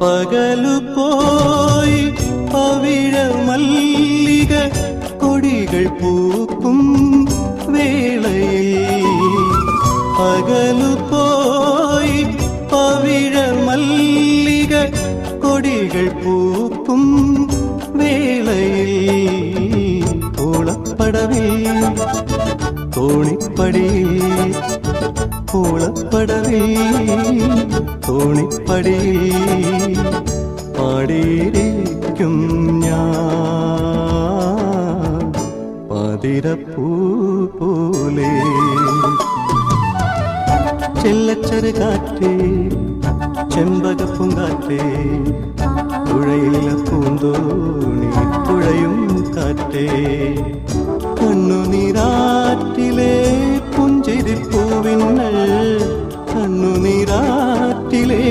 പകലു പോയി പവിഴ മല്ലിക കൊടികൾ പൂക്കും വേളയിൽ പകലു പോയി പവിഴ മല്ലിക കൊടികൾ പൂക്കും വേളയിൽ ഓളപ്പടവിൽ തോണിപ്പടിയിൽ ഓളപ്പടവിൽ തോണിപ്പടിയിൽ പാടിയിരിക്കും ഞാൻ പാതിരപ്പൂ പോലെ ചെല്ലച്ചെറു കാറ്റേ ചെമ്പകപ്പൂങ്കാറ്റേ തുഴയില്ല പൂന്തോണി തുഴയും കാറ്റേ കണ്ണുനീരാറ്റിലെ പുഞ്ചിരിപ്പൂവിന്നൽ കണ്ണുനീരാറ്റിലെ